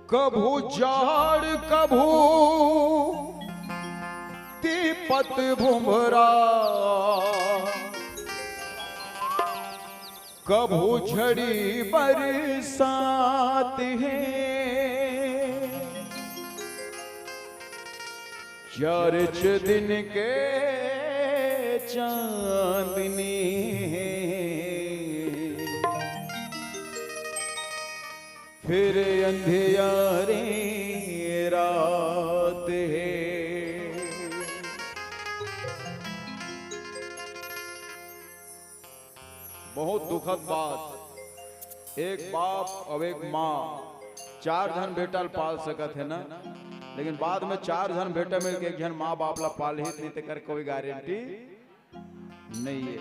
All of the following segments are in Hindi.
कभू जाड़ कभू तिपत भुमरा, कभू झड़ी बरसात है, चर्च दिन के चांदनी फिर अंधियारे रात है। बहुत दुखद बात, एक बाप और एक माँ 4 जन बेटा पाल सकत है ना, लेकिन बाद में 4 जन बेटा मिल के 1 जन माँ बाप ला पाल ही नहीं कर कोई गारंटी नहीं है।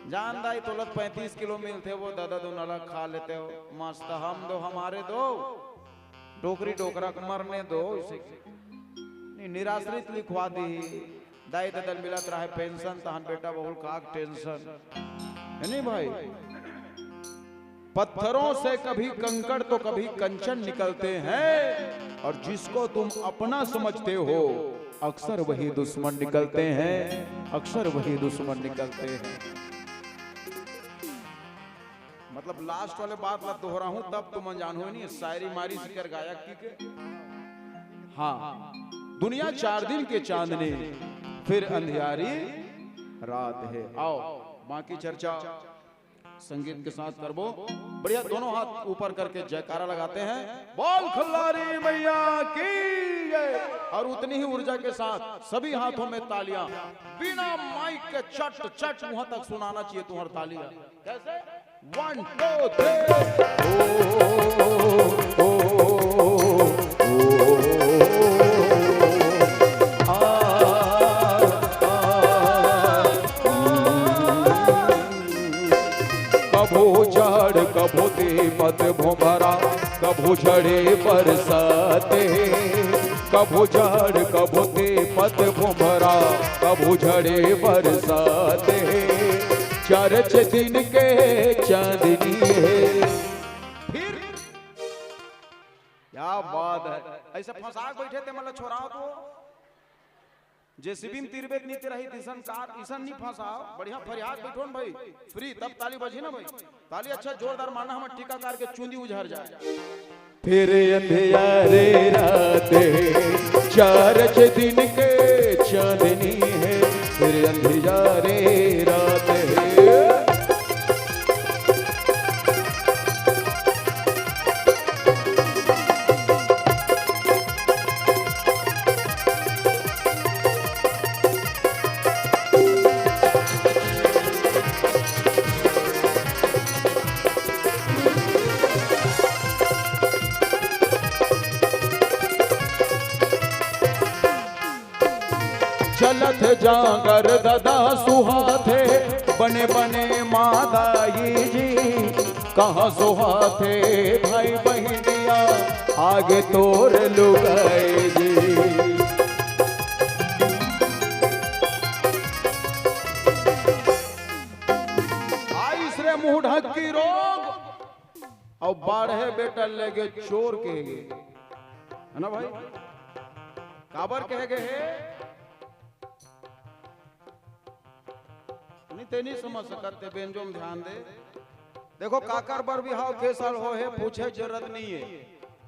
जान दाई तोलत 35 किलो मिलते वो दादा दो नाला खा लेते हो मस्त, हम दो हमारे दो टोकरी टोकरा मरने दो, इसे निराश्रित लिखवा दी दाई ददल मिलत रहे पेंशन, तहन बेटा बहुल काक टेंशन है नहीं भाई। पत्थरों से कभी कंकड़ तो कभी कंचन निकलते हैं, और जिसको तुम अपना समझते हो अक्सर वही दुश्मन निकलते हैं, अक्सर वही दुश्मन निकलते हैं। मतलब लास्ट वाले बात ला दोहरा हूं तब तुम अनजान हो नहीं, शायरी मारी सिकर गायक की के। हाँ, दुनिया 4 दिन के चांदनी फिर अंधियारी रात है। आओ बाकी चर्चा संगीत के साथ करबो। बढ़िया, दोनों हाथ ऊपर करके जयकारा लगाते हैं, बोल खल्लारी मैया की जय। और उतनी ही ऊर्जा के साथ सभी हाथों में तालियां, बिना माइक के चट चट वहां तक सुनाना चाहिए तुम्हारी तालियां। कैसे? 1 2 कभू झाड़ कभू तिपत भुमरा, कभू झड़े बरसाते, कभू झाड़ कभू तिपत भुमरा, कभू झड़े बरसाते, चर्च दिन के चांदनी है। फिर क्या बात है, ऐसे फंसा बैठे थे मतलब छोराओ तो जेसीबी में तीरबेक नीचे रही दिसन कार ईसन नहीं फंसाओ, बढ़िया फरियाद बैठो न भाई, फ्री तब ताली बजी ना भाई, ताली अच्छा जोरदार मारना, हम टीकाकार के चूंदी उझर जाए। फिर अंधियारे रात है, चर्च दिन के चांदनी है, फिर अंधियारे रात है। चलत जागर ददा सुहाथे, बने बने मादाई जी, कहाँ सुहाथे भाई बहनिया आगे तोर लुगाई जी। आइस रे मुंह ढक की रोग और बाढ़े बेटा लेगे चोर के है ना भाई, काबर कह गए नहीं समझ सकते बेंजो में ध्यान दे। देखो काकर बर बिहाव के साल हो है पूछे जरूरत नहीं है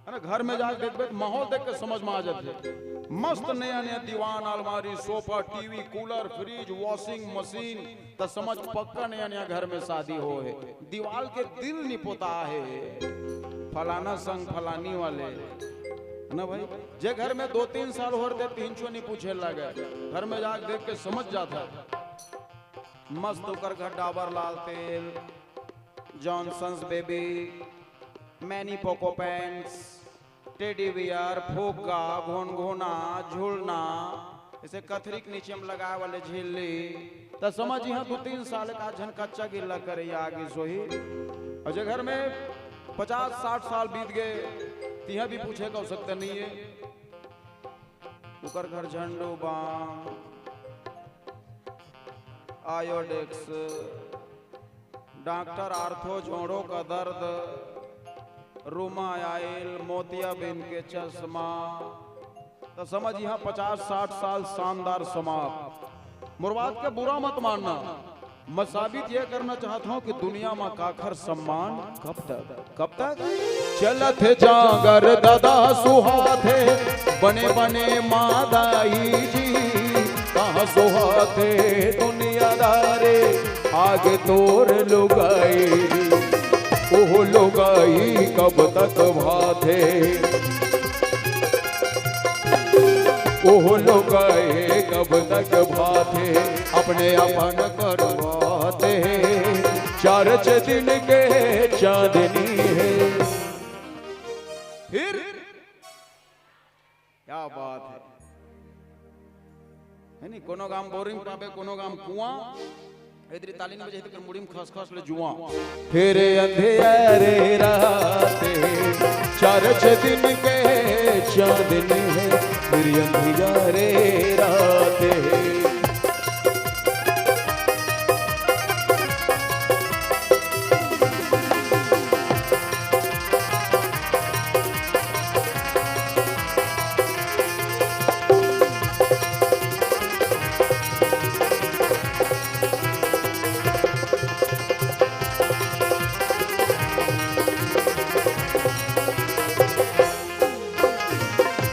ना, घर में जाके देखबे माहौल देख के समझ में आ जाते। मस्त नया नया दीवान अलमारी sofa TV cooler fridge washing machine, तो समझ पक्का नया नया घर में शादी हो है। दीवाल के दिल नहीं पोता है फलाना संग फलानी वाले ना भाई, जे घर में 2-3 साल हो रहे 3 नहीं पूछे लगे, घर में जाके देख के समझ जाता। मस्त होकर घर डाबर लाल तेल, Johnson's baby, MamyPoko pants, teddy bear, फुग्गा, घोना झूलना, इसे कथरी के नीचे में लगाए वाले झिल्ली, तो समझ यहाँ 2-3 साल का झन कच्चा गिल्ला करे आगे सोही। और जो घर में 50-60 साल बीत गए तिहा भी पूछे का हो सकता नहीं है। उकर घर झंडू बाम आयोडेक्स, डॉक्टर आर्थो जोड़ों का दर्द, रुमा आयल मोतिया बिन के चश्मा, तो समझ यहाँ 50-60 साल शानदार समाप्त। मुर्बाद का बुरा मत मानना, मैं साबित यह करना चाहता हूँ कि दुनिया में काखर सम्मान कब तक चलत जागर दादा सुहाथे बने बने मादाई जी, कहाँ सुहाथे दुनियादारे आगे तोर लुगाई, ओह लुगाई कब तक भाथे, ओह लुगाई कब तक भाथे, अपने अपन करवाते चार दिन के चांदनी है। फिर क्या बात है नहीं, कोनो गाम बोरिंग पाबे, कोनो गाम कुआं, इधर तालीन बजे तक मुड़ीम खस खस ले जुआ। फिर अंधेरे राते चार दिन के चांदनी है, फिर अंधेरे राते।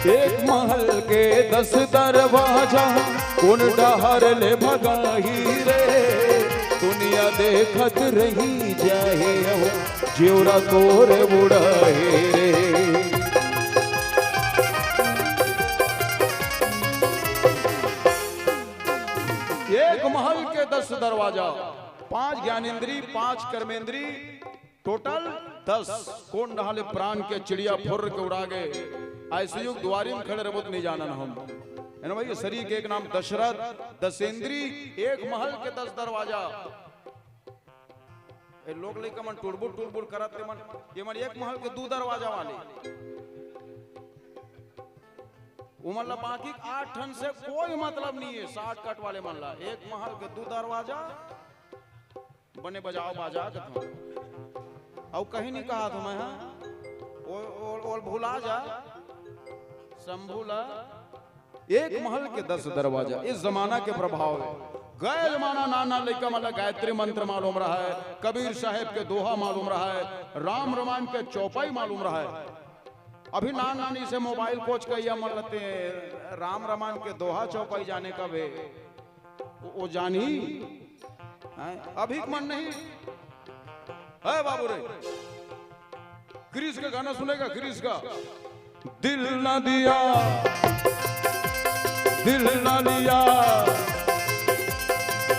एक महल के 10 दरवाजा कौन डहर ले भगाही रे, दुनिया देखत रही जाए जेवरा तोरे बुढ़ाए रे। एक महल के 10 दरवाजा, 5 ज्ञानेंद्री 5 कर्मेंद्री, टोटल 10। कौन डहाले प्राण के चिड़िया फुर के उड़ा गए, ऐसे युग द्वारी में खड़े रबुत नहीं जाना हम है ना भाई। शरीर के एक नाम दशरथ, दशेंद्री, एक महल के 10 दरवाजा। ए लोग लेकर मन टुड़बुड़ करत मन, ये मन एक महल के 2 दरवाजा वाले, उमर ला बाकी 8 ठन से कोई मतलब नहीं है। 60 कट वाले मन ला एक महल के 2 दरवाजा बने बजाओ बाजा के और कहीं नहीं कहा था मैं, और भूला जा संभूला। एक महल के 10 दरवाजा, इस जमाना के प्रभाव है। गए जमाना नाना लेकर मतलब गायत्री मंत्र मालूम रहा है, कबीर साहेब के दोहा मालूम रहा है, राम रमान के चौपाई मालूम रहा है। अभी नान नानी से मोबाइल कोच कहिया मन लेते हैं, राम रमान के दोहा चौपाई जाने का वे वो जानी अभी मन नहीं है बाबू रे। क्रिस का गाना सुनेगा, क्रिस का दिल ना दिया दिल ना लिया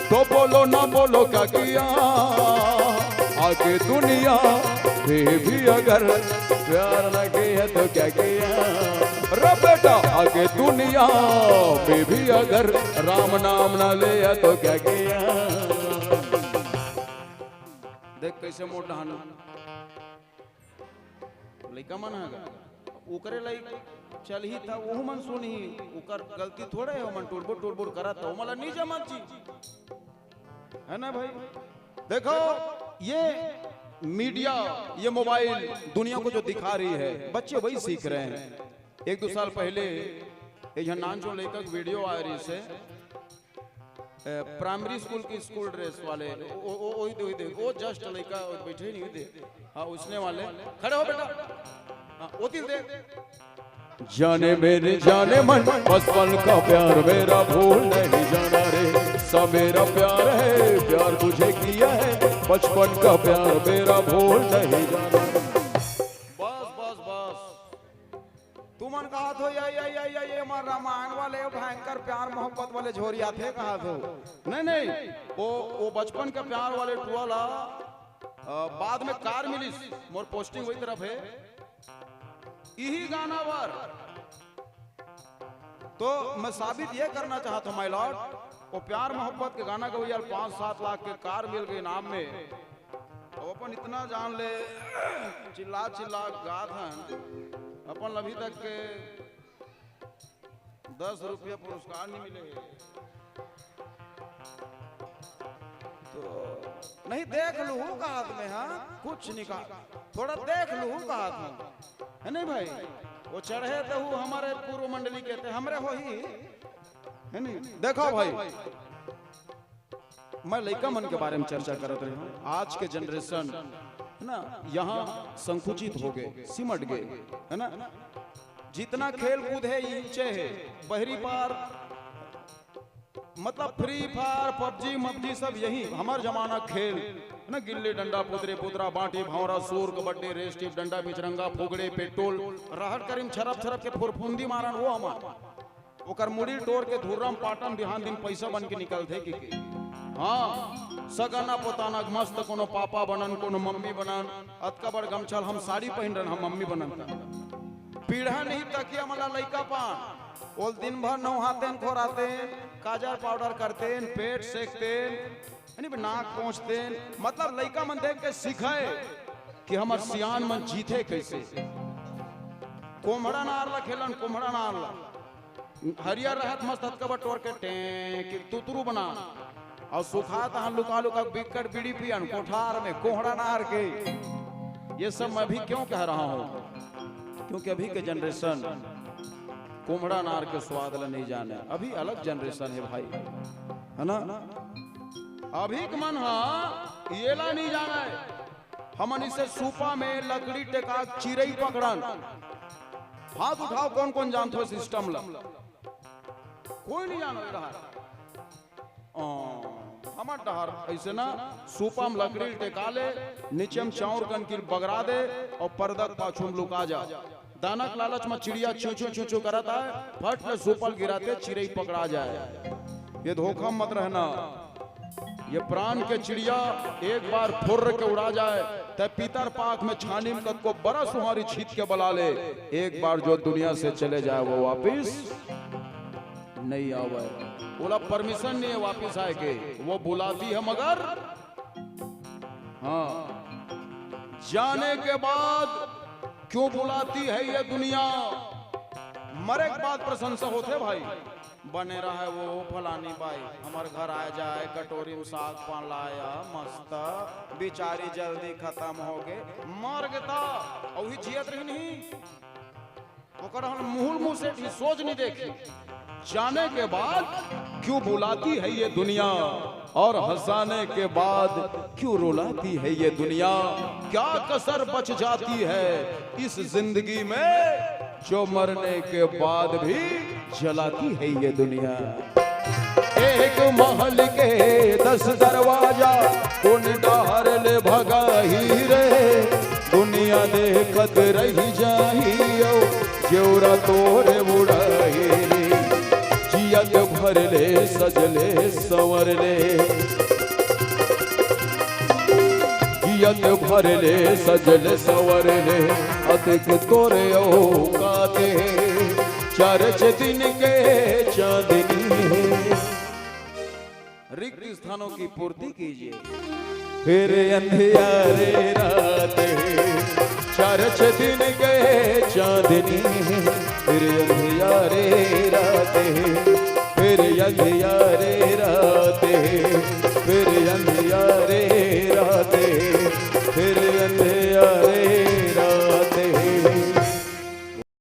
तो बोलो ना बोलो क्या किया, आगे दुनिया में भी अगर प्यार लगे है तो क्या किया रे बेटा, आगे दुनिया में भी अगर राम नाम ना ले तो क्या किया। देख कैसे मोटा हाना लइका मन है उकरे लाई चल ही था, वो मन सुनी उकर गलती थोड़े है, मन टुड़बुड़ करत हो मला नहीं जमत जी है ना भाई। देखो ये मीडिया, ये मोबाइल दुनिया को जो दिखा रही है, बच्चे वही सीख रहे हैं। 1-2 साल पहले एक नानचो लेकर वीडियो आ रही से प्राइमरी स्कूल की स्कूल ड्रेस वाले, वो जस्ट लड़का बैठे नहीं दे, हाँ उसने वाले खड़े हो बेटा, हाँ वो दे। जाने मेरे जाने मन बचपन का प्यार मेरा भूल नहीं जाना रे, सब मेरा प्यार है प्यार तुझे किया है, बचपन का प्यार मेरा भूल नहीं जाना। बस बस बस तू मन कहा तो ये रामायण वाले भयंकर प्यार मोहब्बत वाले झोरिया थे कहा तो नहीं वो बचपन का प्यार वाले टुवाला बाद में कार मिली मोर पोस्टिंग वही तरफ है यही गाना वर। तो मैं साबित ये करना चाहता हूँ माय लॉर्ड, वो प्यार मोहब्बत के गाना को यार 5-7 लाख के कार मिल गई नाम में, और अपन इतना जान ले चिल्ला गात हैं अपन अभी तक के 10 रुपया पुरस्कार नहीं मिले। नहीं देख लू का हाथ में, हाँ कुछ नहीं कहा, थोड़ा देख लू का हाथ में, है नहीं भाई? वो चढ़े तो हमारे पूर्व मंडली के थे, हमरे हो ही है नहीं। देखो भाई, मैं लड़का मन के बारे में चर्चा करत रही हूँ। आज के जनरेशन है ना, यहाँ संकुचित हो गए, सिमट गए, है ना। जितना खेल कूद है इंचे है, बहरी पार मतलब फ्री फायर पबजी मबजी सब यही हमार जमाना खेल है ना। गिल्ली डंडा पुदरे पुदरा बांटी भौरा सूर कबड्डी रेस टिप डंडा बिचरंगा फुगड़े पेट्रोल रहट करीम छरप छरप के फुरफुंदी मारन वो हमार ओकर मुड़ी टोर के धुर्रम पाटन बिहान दिन पैसा बन के निकल थे कि हाँ सगना पोताना मस्त कोनो पापा बनन कोनो मम्मी बनन अतका बड़ गमछल हम साड़ी पहन रन हम मम्मी बनन पीढ़ा नहीं तकिया मला लइका पान और दिन भर नहाते खोराते काजल पाउडर करते पेट सेकते नाक पहुंचते मतलब लइका मन देख के सीखे कि हमर सियान मन जीते कैसे। कोमड़ा नार ला खेलन कोमड़ा नार ला हरियर रहत मस्त हतका टोर के टें तुतरू बना और सुखा तहां लुका लुका बिकट बीड़ी पियन कोठार में कोहड़ा नार के। ये सब मैं भी क्यों कह रहा हूं, क्योंकि अभी के जनरेशन कोमड़ा नार के स्वाद ला नहीं जाने। अभी अलग जनरेशन है भाई, है ना। अभी के मन ये ला नहीं जाना है। हमन इसे सूपा में लकड़ी टेका चिरई पकड़न हाथ उठाओ कौन कौन जानते हो सिस्टम ला, कोई नहीं जान रहा। हमार डहर ऐसे ना सूपा में लकड़ी टेका ले नीचे में चाउर कन की बगरा दे और पर्दा पाछू में लुका जा। दानक लालच में चिड़िया चू चू चू चू करता है, फट में सुपल गिराते चिड़ई पकड़ा जाए। ये धोखा मत रहना। ये प्राण के चिड़िया एक बार फुर्र के उड़ा जाए तब पीतर पाक में छानी में को बड़ा सुहारी छीत के बला ले। एक बार जो दुनिया से चले जाए वो वापिस नहीं आवे। बोला परमिशन नहीं है वापिस आए के, वो बुलाती है मगर हाँ जाने के बाद क्यों बुलाती है ये दुनिया। मरे के बाद प्रशंसा होते भाई बने रहा है वो फलानी बाई हमारे घर आ जाए कटोरी में साग पान लाया मस्त बेचारी जल्दी खत्म हो गए मर गता और ही जियत रही नहीं मुंह से सोच नहीं देखी। जाने के बाद क्यों बुलाती है ये दुनिया और हंसाने के बाद क्यों रुलाती है ये दुनिया। क्या कसर बच जाती है इस जिंदगी में जो मरने के बाद भी जलाती है ये दुनिया। एक महल के 10 दरवाजा उन डहर ले भगाही रे दुनिया देखत रही जाहियो जोरा तोरे उड़ाही रे जियत भर ले सजले संवर ले जियत भर ले सजले संवर ले अतिक तोरे औकाते चरच दिन के चांदनी रिक्त स्थानों की पूर्ति कीजिए। फिर अंधियारे रात चरच दिन के चांदनी फिर अंधियारे रात फिर अंधियारे रात